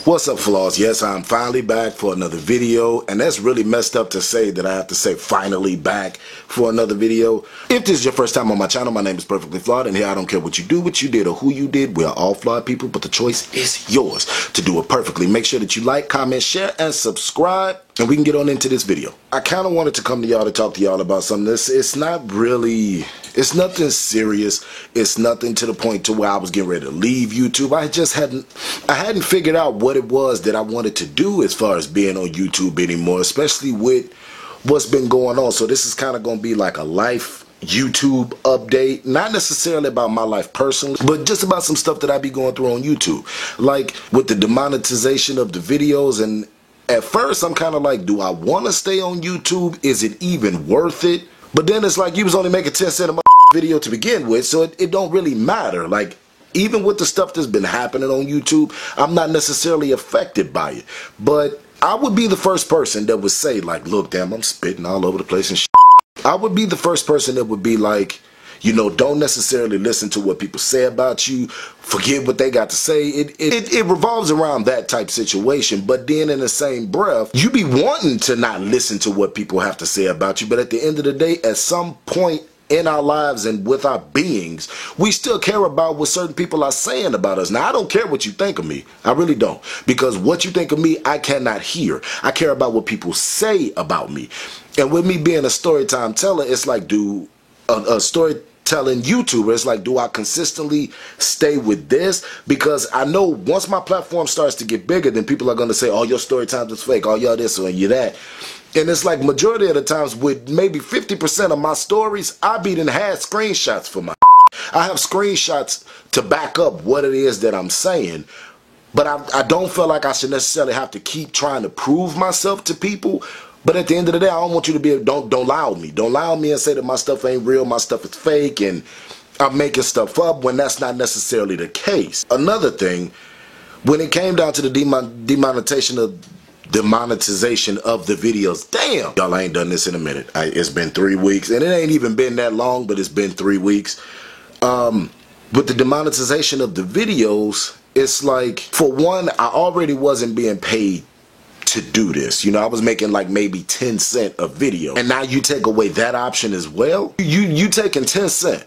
What's up, Flaws? Yes, I'm finally back for another video, and that's really messed up to say that I have to say finally back for another video. If this is your first time on my channel, my name is Perfectly Flawed, and here I don't care what you do, what you did, or who you did. We're all flawed people, but the choice is yours to do it perfectly. Make sure that you like, comment, share, and subscribe, and we can get on into this video. I kind of wanted to come to y'all to talk to y'all about something. It's nothing serious. It's nothing to the point to where I was getting ready to leave YouTube. I hadn't figured out what it was that I wanted to do as far as being on YouTube anymore, especially with what's been going on. So this is kind of going to be like a life YouTube update, not necessarily about my life personally, but just about some stuff that I be going through on YouTube, like with the demonetization of the videos. And at first I'm kind of like, do I want to stay on YouTube? Is it even worth it? But then it's like, you was only making 10 cents a video to begin with, so it don't really matter. Like, even with the stuff that's been happening on YouTube, I'm not necessarily affected by it. But I would be the first person that would say, like, look, damn, I'm spitting all over the place and shit. I would be the first person that would be like, you know, don't necessarily listen to what people say about you. Forget what they got to say. It revolves around that type situation. But then in the same breath, you be wanting to not listen to what people have to say about you. But at the end of the day, at some point in our lives and with our beings, we still care about what certain people are saying about us. Now, I don't care what you think of me. I really don't. Because what you think of me, I cannot hear. I care about what people say about me. And with me being a storytime teller, it's like, dude, a storytelling YouTuber, it's like, do I consistently stay with this? Because I know once my platform starts to get bigger, then people are going to say, oh, your story times is fake, oh, you're this or you're that. And it's like majority of the times with maybe 50% of my stories, I be done had screenshots for my I have screenshots to back up what it is that I'm saying. But I don't feel like I should necessarily have to keep trying to prove myself to people. But at the end of the day, I don't want you to be, don't lie on me. Don't lie on me and say that my stuff ain't real, my stuff is fake, and I'm making stuff up when that's not necessarily the case. Another thing, when it came down to the demonetization of the videos, damn, y'all, I ain't done this in a minute. It's been 3 weeks, and it ain't even been that long, but it's been 3 weeks. With the demonetization of the videos, it's like, for one, I already wasn't being paid to do this. You know, I was making like maybe 10 cents a video, and now you take away that option as well. You taking 10 cents.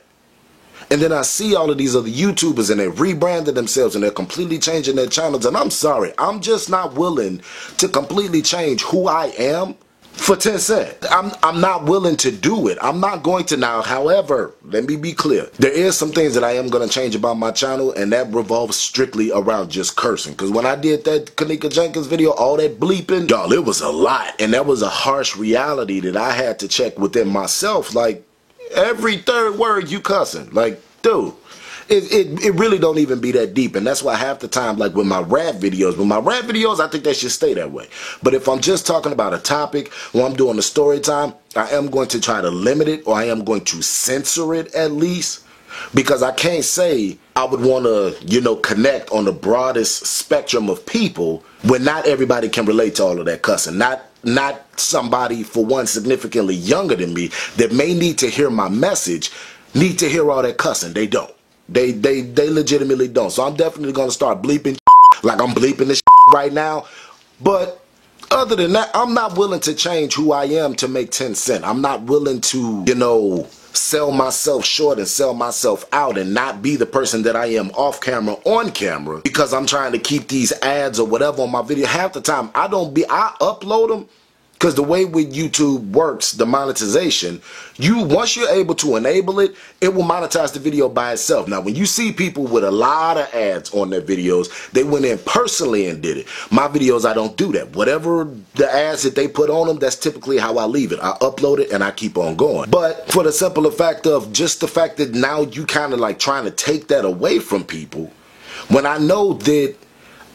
And then I see all of these other YouTubers and they rebranded themselves and they're completely changing their channels, and I'm sorry, I'm just not willing to completely change who I am for 10 cents. I'm not willing to do it. I'm not going to now. However, let me be clear. There is some things that I am going to change about my channel, and that revolves strictly around just cursing. Because when I did that Kenneka Jenkins video, all that bleeping, y'all, it was a lot. And that was a harsh reality that I had to check within myself. Like, every third word you cussing. Like, dude. It really don't even be that deep. And that's why half the time, like with my rap videos, I think they should stay that way. But if I'm just talking about a topic, or I'm doing a story time, I am going to try to limit it, or I am going to censor it at least. Because I can't say I would want to, you know, connect on the broadest spectrum of people when not everybody can relate to all of that cussing. Not somebody, for one, significantly younger than me that may need to hear my message, need to hear all that cussing. They don't. They legitimately don't. So I'm definitely going to start bleeping like I'm bleeping this right now. But other than that, I'm not willing to change who I am to make 10 cents. I'm not willing to, you know, sell myself short and sell myself out and not be the person that I am off camera, on camera, because I'm trying to keep these ads or whatever on my video. Half the time I upload them. Because the way with YouTube works, the monetization, once you're able to enable it, it will monetize the video by itself. Now, when you see people with a lot of ads on their videos, they went in personally and did it. My videos, I don't do that. Whatever the ads that they put on them, that's typically how I leave it. I upload it and I keep on going. But for the simple fact of just the fact that now you kind of like trying to take that away from people, when I know that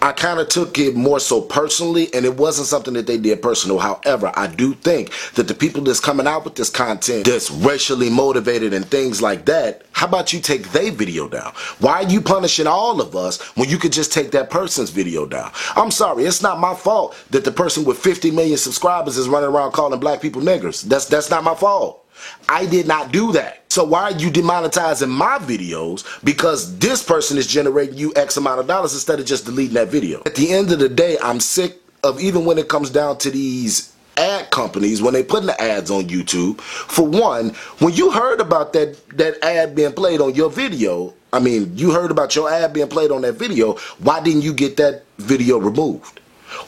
I kind of took it more so personally, and it wasn't something that they did personal. However, I do think that the people that's coming out with this content that's racially motivated and things like that, how about you take their video down? Why are you punishing all of us when you could just take that person's video down? I'm sorry, it's not my fault that the person with 50 million subscribers is running around calling black people niggers. That's not my fault. I did not do that. So why are you demonetizing my videos because this person is generating you X amount of dollars instead of just deleting that video? At the end of the day, I'm sick of, even when it comes down to these ad companies, when they putting the ads on YouTube. For one, when you heard about that ad being played on your video, I mean, you heard about your ad being played on that video, why didn't you get that video removed?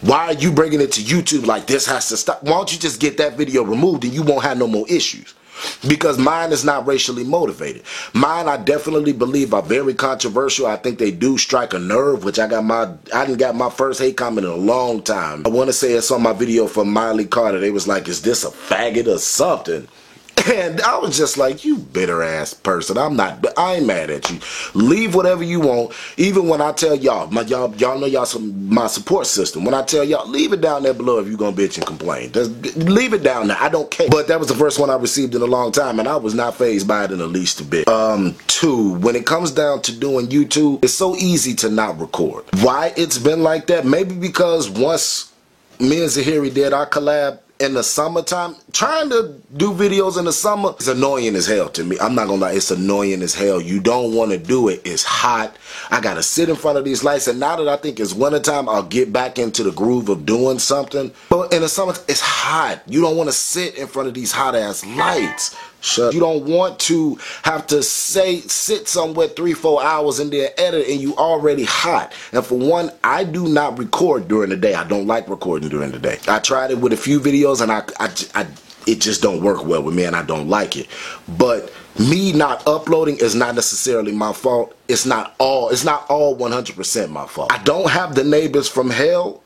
Why are you bringing it to YouTube like this has to stop? Why don't you just get that video removed and you won't have no more issues? Because mine is not racially motivated. Mine, I definitely believe, are very controversial. I think they do strike a nerve, which I didn't got my first hate comment in a long time. I want to say it's on my video for Miley Carter. They was like, is this a faggot or something? And I was just like, you bitter ass person. I ain't mad at you. Leave whatever you want. Even when I tell y'all know y'all my support system. When I tell y'all, leave it down there below if you gonna bitch and complain. Just leave it down there. I don't care. But that was the first one I received in a long time, and I was not fazed by it in the least a bit. Two, when it comes down to doing YouTube, it's so easy to not record. Why it's been like that? Maybe because once me and Zahiri did our collab in the summertime, trying to do videos in the summer is annoying as hell to me. I'm not gonna lie, it's annoying as hell. You don't want to do it. It's hot. I gotta sit in front of these lights, and now that I think it's wintertime, I'll get back into the groove of doing something. But in the summer, it's hot. You don't want to sit in front of these hot ass lights. You don't want to have to sit somewhere 3-4 hours and then edit and you already hot. And for one, I do not record during the day. I don't like recording during the day. I tried it with a few videos and it just don't work well with me and I don't like it. But me not uploading is not necessarily my fault. It's not all 100% my fault. I don't have the neighbors from hell,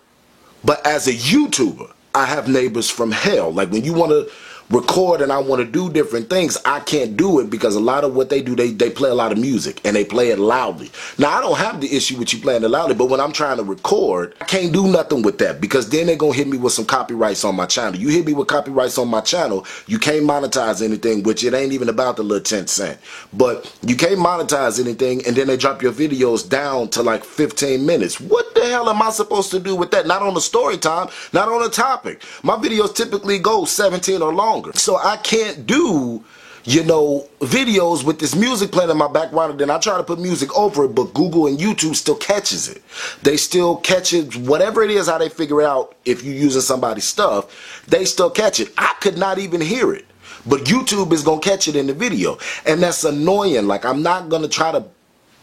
but as a YouTuber, I have neighbors from hell. Like when you want to record and I want to do different things, I can't do it because a lot of what they do, they play a lot of music and they play it loudly. Now I don't have the issue with you playing it loudly, but when I'm trying to record, I can't do nothing with that because then they're gonna hit me with some copyrights on my channel. You hit me with copyrights on my channel, you can't monetize anything, which it ain't even about the little 10 cent. But you can't monetize anything and then they drop your videos down to like 15 minutes. What the hell am I supposed to do with that? Not on the story time, not on the topic. My videos typically go 17 or longer. So I can't do, you know, videos with this music playing in my background and then I try to put music over it, but Google and YouTube still catches it. They still catch it, whatever it is, how they figure it out if you're using somebody's stuff, they still catch it. I could not even hear it, but YouTube is going to catch it in the video. And that's annoying. Like, I'm not going to try to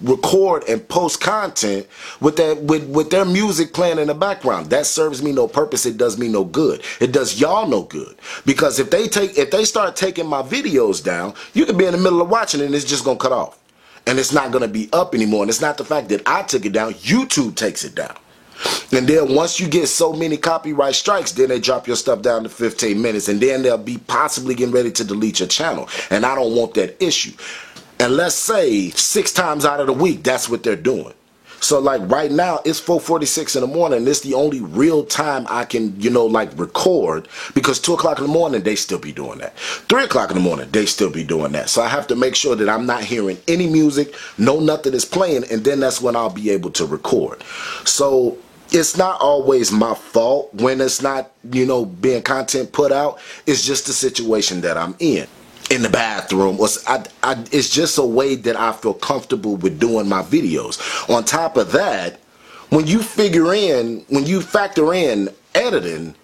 record and post content with their music playing in the background. That serves me no purpose. It does me no good. It does y'all no good, because if they start taking my videos down, you could be in the middle of watching it and it's just gonna cut off and it's not gonna be up anymore. And it's not the fact that I took it down, YouTube takes it down. And then once you get so many copyright strikes, then they drop your stuff down to 15 minutes and then they'll be possibly getting ready to delete your channel. And I don't want that issue. And let's say 6 times out of the week, that's what they're doing. So like right now, it's 4:46 in the morning. And it's the only real time I can, you know, like record, because 2 o'clock in the morning, they still be doing that. 3 o'clock in the morning, they still be doing that. So I have to make sure that I'm not hearing any music, nothing is playing, and then that's when I'll be able to record. So it's not always my fault when it's not, you know, being content put out. It's just the situation that I'm in the bathroom. It's just a way that I feel comfortable with doing my videos. On top of that, when you factor in editing,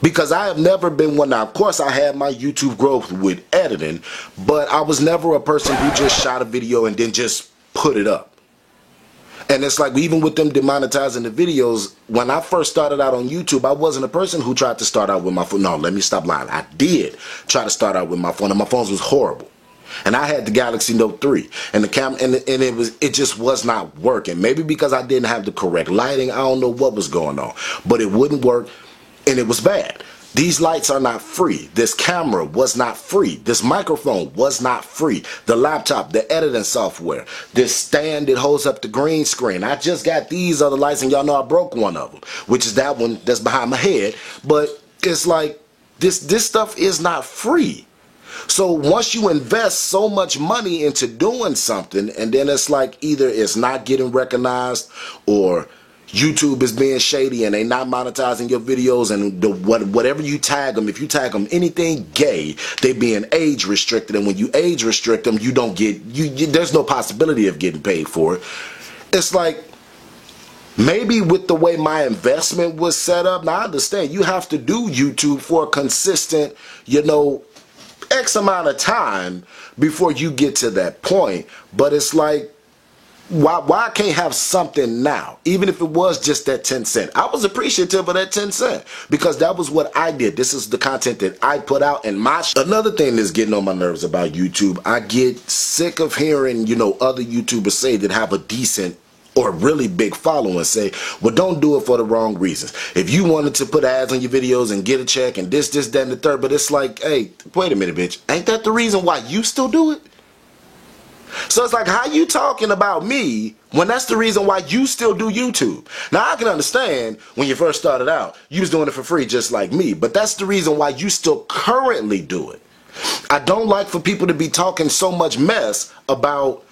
because I have never been one. Now, of course, I had my YouTube growth with editing, but I was never a person who just shot a video and then just put it up. And it's like, even with them demonetizing the videos, when I first started out on YouTube, I wasn't a person who tried to start out with my phone. No, let me stop lying. I did try to start out with my phone, and my phone was horrible. And I had the Galaxy Note 3, and the camera, and it just was not working. Maybe because I didn't have the correct lighting. I don't know what was going on, but it wouldn't work, and it was bad. These lights are not free. This camera was not free. This microphone was not free. The laptop, the editing software, this stand that holds up the green screen. I just got these other lights, and y'all know I broke one of them, which is that one that's behind my head. But it's like, this stuff is not free. So once you invest so much money into doing something, and then it's like either it's not getting recognized, or YouTube is being shady and they not monetizing your videos, and whatever you tag them, if you tag them anything gay, they being age restricted, and when you age restrict them, you don't get, there's no possibility of getting paid for it. It's like, maybe with the way my investment was set up, now I understand you have to do YouTube for a consistent, X amount of time before you get to that point, but it's like, why I can't have something now, even if it was just that 10 cent. I was appreciative of that 10 cent because that was what I did. This is the content that I put out, and another thing that's getting on my nerves about YouTube, I get sick of hearing, other YouTubers say that have a decent or really big following say, well, don't do it for the wrong reasons. If you wanted to put ads on your videos and get a check and this, that, and the third, but it's like, hey, wait a minute, bitch. Ain't that the reason why you still do it? So it's like, how you talking about me when that's the reason why you still do YouTube? Now, I can understand when you first started out, you was doing it for free just like me, but that's the reason why you still currently do it. I don't like for people to be talking so much mess about,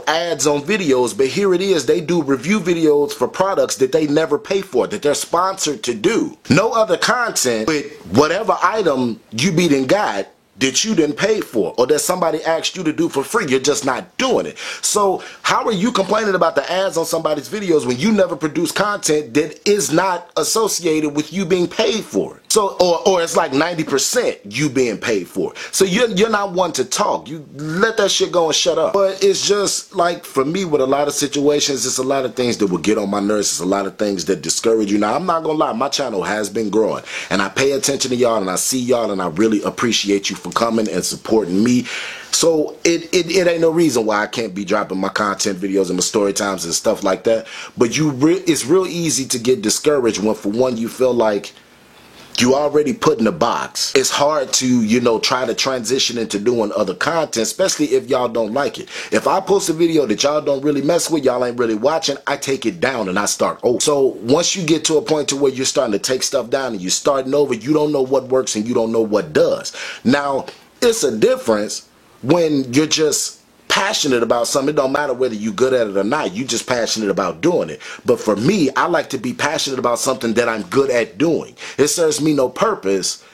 ads on videos, but here it is, they do review videos for products that they never pay for, that they're sponsored to do. No other content with whatever item you be done got that you didn't pay for, or that somebody asked you to do for free. You're just not doing it. So how are you complaining about the ads on somebody's videos when you never produce content that is not associated with you being paid for it? So, or it's like 90% you being paid for it. So you're not one to talk. You let that shit go and shut up. But it's just like, for me, with a lot of situations, it's a lot of things that will get on my nerves. It's a lot of things that discourage you. Now, I'm not gonna lie, my channel has been growing, and I pay attention to y'all, and I see y'all, and I really appreciate you for coming and supporting me. So it ain't no reason why I can't be dropping my content videos and my story times and stuff like that. But it's real easy to get discouraged when, for one, you feel like you already put in a box. It's hard to, try to transition into doing other content, especially if y'all don't like it. If I post a video that y'all don't really mess with, y'all ain't really watching, I take it down and I start over. So once you get to a point to where you're starting to take stuff down and you're starting over, you don't know what works and you don't know what does. Now, it's a difference when you're just passionate about something. It don't matter whether you're good at it or not. You just passionate about doing it. But for me, I like to be passionate about something that I'm good at doing. It serves me no purpose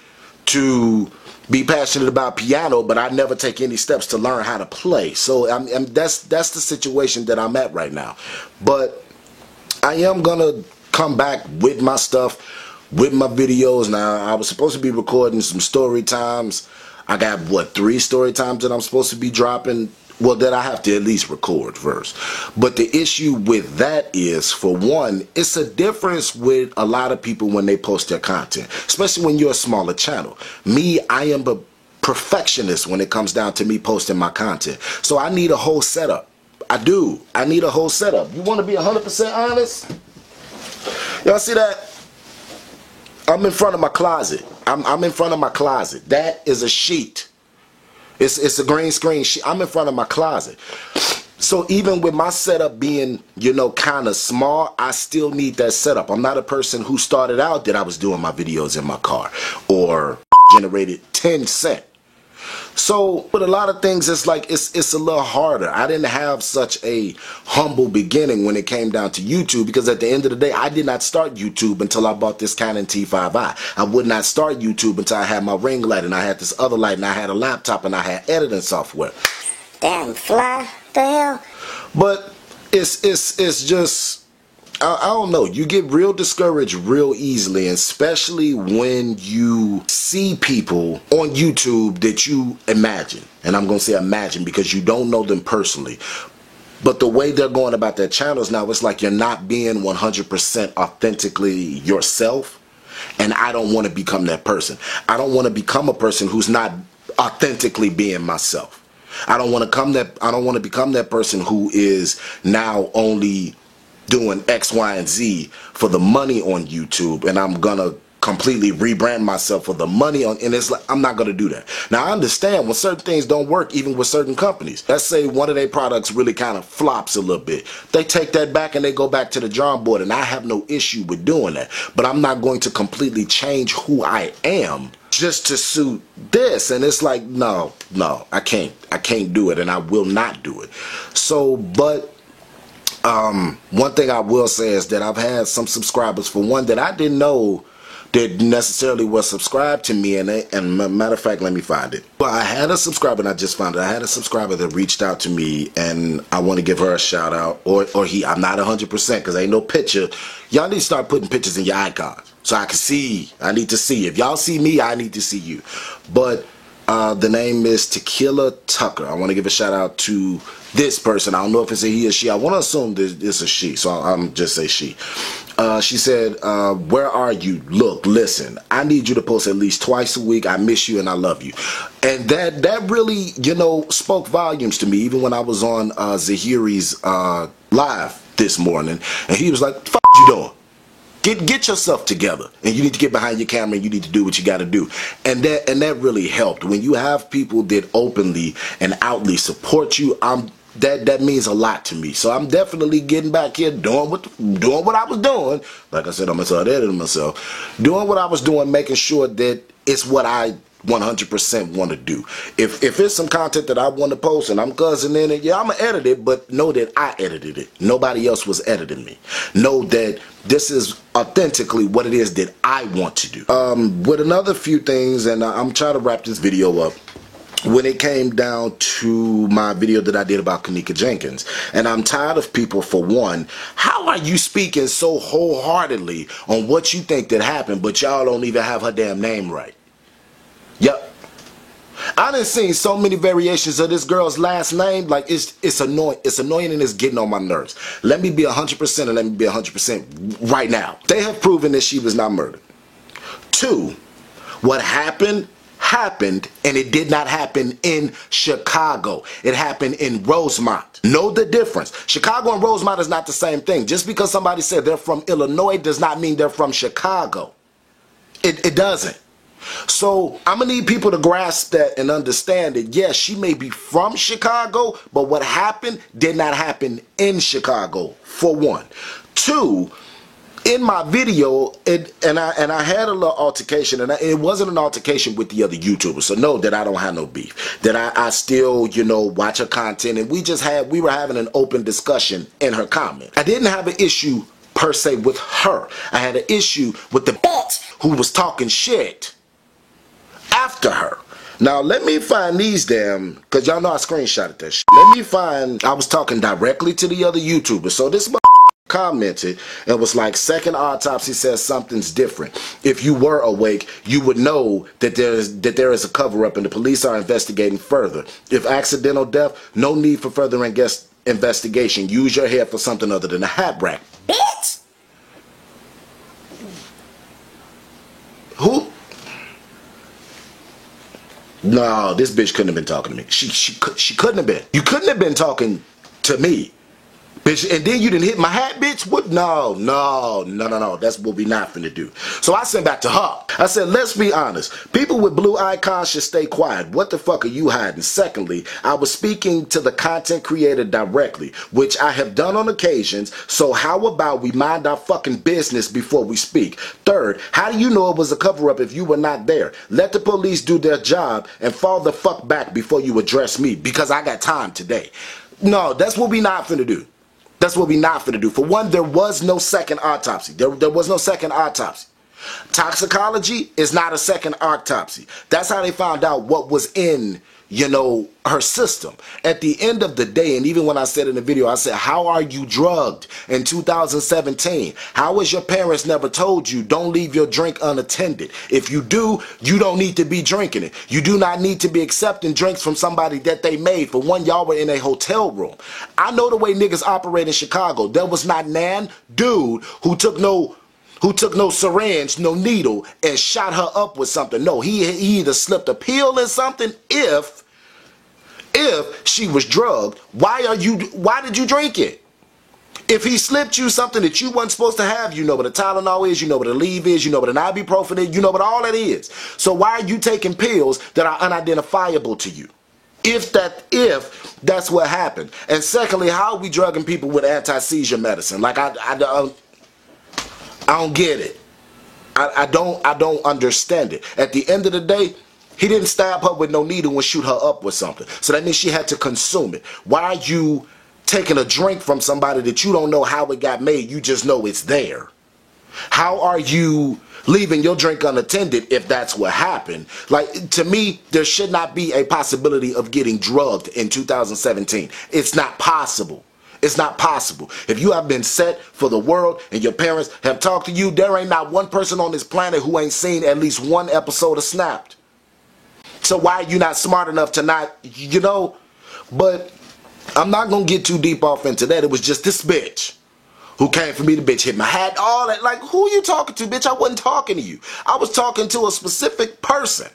to be passionate about piano, but I never take any steps to learn how to play. So that's the situation that I'm at right now. But I am gonna come back with my stuff, with my videos. Now, I was supposed to be recording some story times. I got, 3 story times that I'm supposed to be dropping. Well, that I have to at least record first. But the issue with that is, for one, it's a difference with a lot of people when they post their content, especially when you're a smaller channel. Me, I am a perfectionist when it comes down to me posting my content. So I need a whole setup. I do. I need a whole setup. You want to be 100% honest? Y'all see that? I'm in front of my closet. I'm in front of my closet. That is a sheet. It's a green screen sheet. I'm in front of my closet. So even with my setup being, kind of small, I still need that setup. I'm not a person who started out that I was doing my videos in my car or generated 10 cents. So with a lot of things, it's like it's a little harder. I didn't have such a humble beginning when it came down to YouTube, because at the end of the day, I did not start YouTube until I bought this Canon T5i. I would not start YouTube until I had my ring light and I had this other light and I had a laptop and I had editing software. Damn fly, the hell? But it's just, I don't know, you get real discouraged real easily, especially when you see people on YouTube that you imagine. And I'm going to say imagine because you don't know them personally. But the way they're going about their channels now, it's like you're not being 100% authentically yourself. And I don't want to become that person. I don't want to become a person who's not authentically being myself. I don't want to become that person who is now only doing X, Y, and Z for the money on YouTube, and I'm gonna completely rebrand myself for the money on, and it's like, I'm not gonna do that. Now, I understand when certain things don't work, even with certain companies. Let's say one of their products really kind of flops a little bit. They take that back and they go back to the drawing board, and I have no issue with doing that. But I'm not going to completely change who I am just to suit this. And it's like, no, I can't do it, and I will not do it. So, but One thing I will say is that I've had some subscribers, for one, that I didn't know that necessarily was subscribed to me, and matter of fact, let me find it. Well, I had a subscriber, and I just found it. I had a subscriber that reached out to me, and I want to give her a shout out, or he. I'm not 100% because ain't no picture. Y'all need to start putting pictures in your icons so I can see. I need to see. If y'all see me, I need to see you. But the name is Tequila Tucker. I want to give a shout out to this person. I don't know if it's a he or she. I want to assume this is a she, so I'm just say she. She said, where are you? Look, listen, I need you to post at least twice a week. I miss you and I love you. And that really, you know, spoke volumes to me, even when I was on Zahiri's live this morning. And he was like, "What the fuck you doing? Get yourself together, and you need to get behind your camera, and you need to do what you got to do." And that really helped. When you have people that openly and outly support you, that means a lot to me. So I'm definitely getting back here doing what I was doing. Like I said, I'm gonna start editing myself, doing what I was doing, making sure that it's what I 100% want to do. If it's some content that I want to post and I'm cussing in it, yeah, I'm gonna edit it, but know that I edited it. Nobody else was editing me. Know that this is authentically what it is that I want to do. With another few things, and I'm trying to wrap this video up. When it came down to my video that I did about Kenneka Jenkins, and I'm tired of people, for one, how are you speaking so wholeheartedly on what you think that happened, but y'all don't even have her damn name right? Yep. I done seen so many variations of this girl's last name, like it's annoying. It's annoying and it's getting on my nerves. Let me be 100% and let me be 100% right now. They have proven that she was not murdered. Two, what happened, and it did not happen in Chicago. It happened in Rosemont. Know the difference. Chicago and Rosemont is not the same thing. Just because somebody said they're from Illinois does not mean they're from Chicago. It doesn't. So I'm gonna need people to grasp that and understand that, yes, she may be from Chicago, but what happened did not happen in Chicago, for one. Two, in my video, and I had a little altercation, and it wasn't an altercation with the other YouTubers, so know that I don't have no beef. That I still, you know, watch her content, and we were having an open discussion in her comment. I didn't have an issue per se with her. I had an issue with the bitch who was talking shit after her. Now let me find these damn, cause y'all know I screenshotted that shit. Let me find, I was talking directly to the other YouTubers. So this commented and was like, second autopsy says something's different. If you were awake, you would know that there is a cover-up and the police are investigating further. If accidental death, no need for further investigation. Use your head for something other than a hat rack. Bitch! Who? No, this bitch couldn't have been talking to me. She couldn't have been. You couldn't have been talking to me. Bitch, and then you didn't hit my hat, bitch? What? No. That's what we not finna do. So I sent back to her. I said, let's be honest. People with blue icons should stay quiet. What the fuck are you hiding? Secondly, I was speaking to the content creator directly, which I have done on occasions. So how about we mind our fucking business before we speak? Third, how do you know it was a cover-up if you were not there? Let the police do their job and fall the fuck back before you address me, because I got time today. No, that's what we not finna do. That's what we not finna do. For one, there was no second autopsy. There was no second autopsy. Toxicology is not a second autopsy. That's how they found out what was in, you know, her system. At the end of the day, and even when I said in the video, I said, how are you drugged in 2017? How is your parents never told you don't leave your drink unattended? If you do, you don't need to be drinking it. You do not need to be accepting drinks from somebody that they made. For one, y'all were in a hotel room. I know the way niggas operate in Chicago. There was not nan dude who took no syringe, no needle, and shot her up with something. No, he either slipped a pill in something. If she was drugged, why did you drink it? If he slipped you something that you wasn't supposed to have, you know what a Tylenol is, you know what a Aleve is, you know what an ibuprofen is, you know what all that is. So why are you taking pills that are unidentifiable to you? If that's what happened. And secondly, how are we drugging people with anti-seizure medicine? Like I don't get it. I don't understand it. At the end of the day, he didn't stab her with no needle and shoot her up with something. So that means she had to consume it. Why are you taking a drink from somebody that you don't know how it got made, you just know it's there? How are you leaving your drink unattended if that's what happened? Like, to me, there should not be a possibility of getting drugged in 2017. It's not possible. It's not possible. If you have been set for the world and your parents have talked to you, there ain't not one person on this planet who ain't seen at least one episode of Snapped. So why are you not smart enough to not, you know? But I'm not going to get too deep off into that. It was just this bitch who came for me. The bitch hit my hat, all that. Like, who you talking to, bitch? I wasn't talking to you. I was talking to a specific person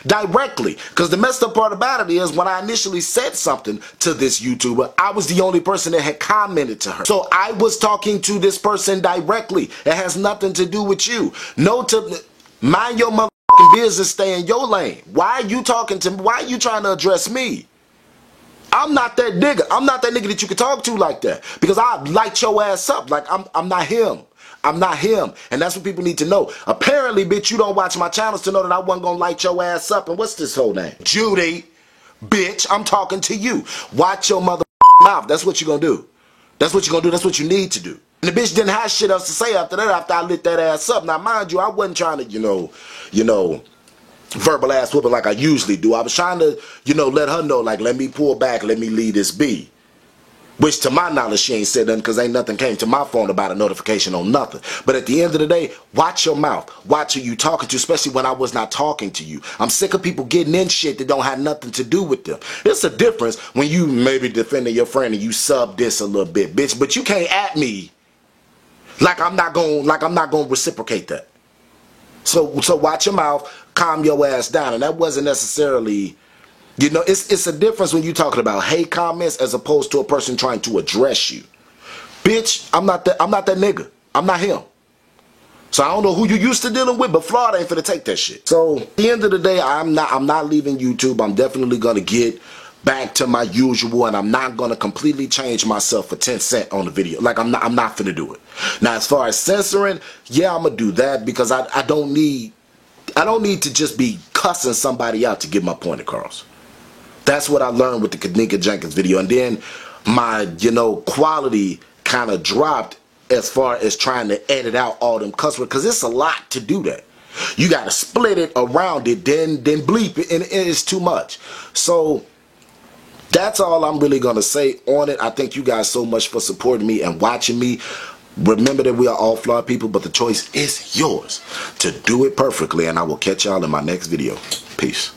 directly. Because the messed up part about it is when I initially said something to this YouTuber, I was the only person that had commented to her. So I was talking to this person directly. It has nothing to do with you. No, to mind your motherfucking business, stay in your lane. Why are you talking to me? Why are you trying to address me? I'm not that nigga. I'm not that nigga that you can talk to like that. Because I light your ass up. Like, I'm not him. I'm not him. And that's what people need to know. Apparently, bitch, you don't watch my channels to know that I wasn't going to light your ass up. And what's this whole name? Judy. Bitch, I'm talking to you. Watch your mother mouth. That's what you're going to do. That's what you're going to do. That's what you need to do. And the bitch didn't have shit else to say after that, after I lit that ass up. Now, mind you, I wasn't trying to, you know, verbal ass whooping like I usually do. I was trying to, let her know, like, let me pull back, let me leave this be. Which, to my knowledge, she ain't said nothing because ain't nothing came to my phone about a notification on nothing. But at the end of the day, watch your mouth. Watch who you talking to, especially when I was not talking to you. I'm sick of people getting in shit that don't have nothing to do with them. It's a difference when you maybe defending your friend and you sub this a little bit, bitch. But you can't at me like I'm not gonna reciprocate that. So watch your mouth, calm your ass down. And that wasn't necessarily, it's a difference when you're talking about hate comments as opposed to a person trying to address you. Bitch, I'm not that nigga. I'm not him. So I don't know who you used to dealing with, but Florida ain't finna take that shit. So at the end of the day, I'm not leaving YouTube. I'm definitely gonna get back to my usual, and I'm not gonna completely change myself for 10 cents on the video. Like, I'm not finna do it. Now, as far as censoring, yeah, I'm gonna do that because I don't need to just be cussing somebody out to get my point across. That's what I learned with the Kenneka Jenkins video, and then my quality kind of dropped as far as trying to edit out all them cuss words, because it's a lot to do that. You gotta split it around it, then bleep it, and it's too much. So that's all I'm really going to say on it. I thank you guys so much for supporting me and watching me. Remember that we are all flawed people, but the choice is yours to do it perfectly. And I will catch y'all in my next video. Peace.